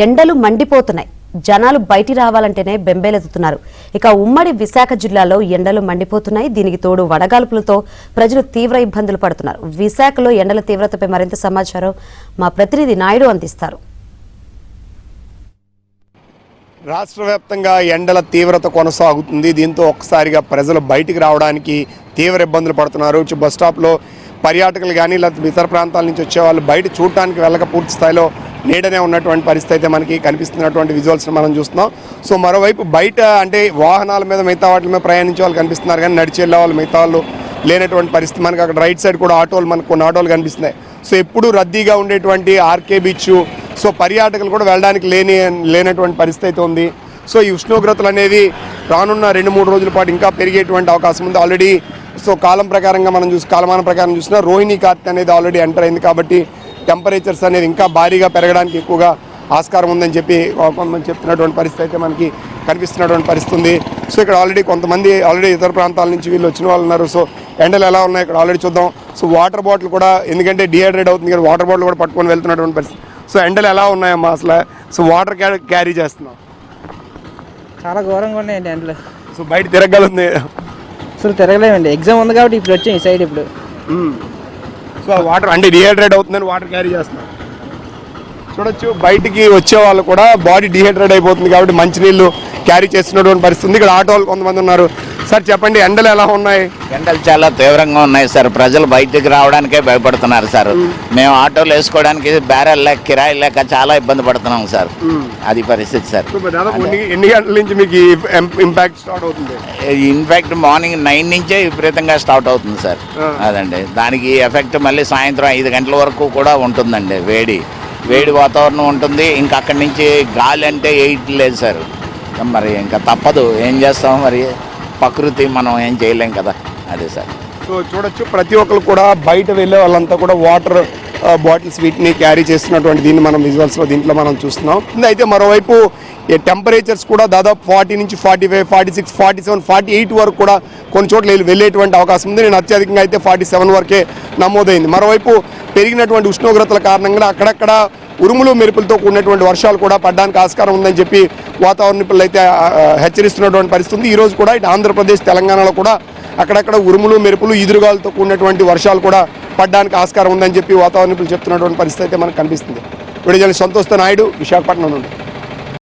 ఎండలు మండిపోతున్నాయి. జనాలు బయటి రావాలంటేనే బెంబేలెత్తుతున్నారు. ఇక ఉమ్మడి విశాఖ జిల్లాలో ఎండలు మండిపోతున్నాయి. దీనికి తోడు వడగాల్పులతో ప్రజలు తీవ్ర ఇబ్బందులు పడుతున్నారు. విశాఖలో ఎండల తీవ్రతపై మరింత సమాచారం మా ప్రతినిధి నాయుడు అందిస్తారు. రాష్ట్ర వ్యాప్తంగా ఎండల తీవ్రత కొనసాగుతుంది. దీంతో ఒక్కసారిగా ప్రజలు బయటికి రావడానికి తీవ్ర ఇబ్బందులు పడుతున్నారు. బస్ స్టాప్లో పర్యాటకులు కానీ లేకపోతే ఇతర ప్రాంతాల నుంచి వచ్చే వాళ్ళు బయట చూడటానికి వెళ్ళక పూర్తి స్థాయిలో నీడనే ఉన్నటువంటి పరిస్థితి అయితే మనకి కనిపిస్తున్నటువంటి విజువల్స్ మనం చూస్తున్నాం. సో మరోవైపు బయట అంటే వాహనాల మీద మిగతా వాటి మీద ప్రయాణించే వాళ్ళు కనిపిస్తున్నారు, కానీ నడిచి వెళ్ళే వాళ్ళు మిగతా వాళ్ళు లేనటువంటి పరిస్థితి. మనకి అక్కడ రైట్ సైడ్ కూడా ఆటోలు, మనకు కొన్ని ఆటోలు కనిపిస్తున్నాయి. సో ఎప్పుడు రద్దీగా ఉండేటువంటి ఆర్కే బీచ్, సో పర్యాటకులు కూడా వెళ్ళడానికి లేనటువంటి పరిస్థితి అయితే ఉంది. సో ఈ ఉష్ణోగ్రతలు అనేవి రానున్న 2-3 రోజుల పాటు ఇంకా పెరిగేటువంటి అవకాశం ఉంది. ఆల్రెడీ సో కాలమానం ప్రకారం చూసినా రోహిణి కార్తె అనేది ఆల్రెడీ ఎంటర్ అయింది. కాబట్టి టెంపరేచర్స్ అనేది ఇంకా భారీగా పెరగడానికి ఎక్కువగా ఆస్కారం ఉందని చెప్పి కొంతమంది చెప్తున్నటువంటి పరిస్థితి అయితే మనకి కనిపిస్తున్నటువంటి పరిస్థితి ఉంది. సో ఇక్కడ కొంతమంది ఇతర ప్రాంతాల నుంచి వీళ్ళు వచ్చిన వాళ్ళు ఉన్నారు. సో ఎండలు ఎలా ఉన్నాయి ఇక్కడ ఆల్రెడీ చూద్దాం. సో వాటర్ బాటిల్ కూడా, ఎందుకంటే డిహైడ్రేట్ అవుతుంది కదా, వాటర్ బాటిల్ కూడా పట్టుకొని వెళ్తున్నటువంటి పరిస్థితి. సో ఎండలు ఎలా ఉన్నాయమ్మా అసలు? సో వాటర్ క్యారీ చేస్తున్నాం, చాలా ఘోరంగా ఉన్నాయండి ఎండలు. సో బయట తిరగలుంది? అసలు తిరగలేమండి, ఎగ్జామ్ ఉంది కాబట్టి ఇప్పుడు వచ్చాం ఈ సైడ్. ఇప్పుడు సో వాటర్ అంటే డిహైడ్రేట్ అవుతుందని వాటర్ క్యారీ చేస్తున్నాం. చూడొచ్చు, బయటికి వచ్చే వాళ్ళు కూడా బాడీ డిహైడ్రేట్ అయిపోతుంది కాబట్టి మంచినీళ్ళు క్యారీ చేస్తున్నటువంటి పరిస్థితి. ఇక్కడ ఆటోలు కొంతమంది ఉన్నారు. సార్ చెప్పండి, ఎండలు ఎలా ఉన్నాయి? ఎండలు చాలా తీవ్రంగా ఉన్నాయి సార్. ప్రజలు బయటికి రావడానికే భయపడుతున్నారు సార్. మేము ఆటోలు వేసుకోవడానికి బ్యారెల్ లేక, కిరాయి లేక చాలా ఇబ్బంది పడుతున్నాం సార్. అది పరిస్థితి సార్. ఎన్ని గంటల నుంచి మీకు ఇంపాక్ట్ స్టార్ట్ అవుతుంది? ఇన్ఫాక్ట్ మార్నింగ్ 9 నుంచే విపరీతంగా స్టార్ట్ అవుతుంది సార్. అదండి, దానికి ఎఫెక్ట్ మళ్ళీ సాయంత్రం 5 గంటల వరకు కూడా ఉంటుందండి. వేడి వాతావరణం ఉంటుంది. ఇంకా అక్కడి నుంచి గాలి అంటే 8 లేదు సార్. మరి ఇంకా తప్పదు, ఏం చేస్తాం మరి, ప్రకృతి మనం ఏం చేయలేం కదా. అదే సార్. సో చూడొచ్చు, ప్రతి ఒక్కరు కూడా బయట వెళ్ళే వాళ్ళంతా కూడా వాటర్ బాటిల్స్ వీటిని క్యారీ చేస్తున్నటువంటి దీన్ని మనం విజువల్స్లో దీంట్లో మనం చూస్తున్నాం. అయితే మరోవైపు టెంపరేచర్స్ కూడా దాదాపు 40 నుంచి 45, 46, 47, 48 వరకు కూడా కొన్ని చోట్ల వెళ్ళేటువంటి అవకాశం ఉంది. నేను అత్యధికంగా అయితే 47 వరకే నమోదైంది. మరోవైపు పెరిగినటువంటి ఉష్ణోగ్రతల కారణంగా అక్కడక్కడ ఉరుములు మెరుపులతో కూడినటువంటి వర్షాలు కూడా పడడానికి ఆస్కారం ఉందని చెప్పి వాతావరణ నిపుణులు అయితే హెచ్చరిస్తున్నటువంటి పరిస్థితి ఉంది. ఈరోజు కూడా ఇటు ఆంధ్రప్రదేశ్, తెలంగాణలో కూడా అక్కడక్కడ ఉరుములు మెరుపులు, ఈదురుగాలతో కూడినటువంటి వర్షాలు కూడా పడడానికి ఆస్కారం ఉందని చెప్పి వాతావరణ నిపుణులు చెప్తున్నటువంటి పరిస్థితి అయితే మనకు కనిపిస్తుంది. విడుదల సంతోష్ నాయుడు, విశాఖపట్నం నుండి.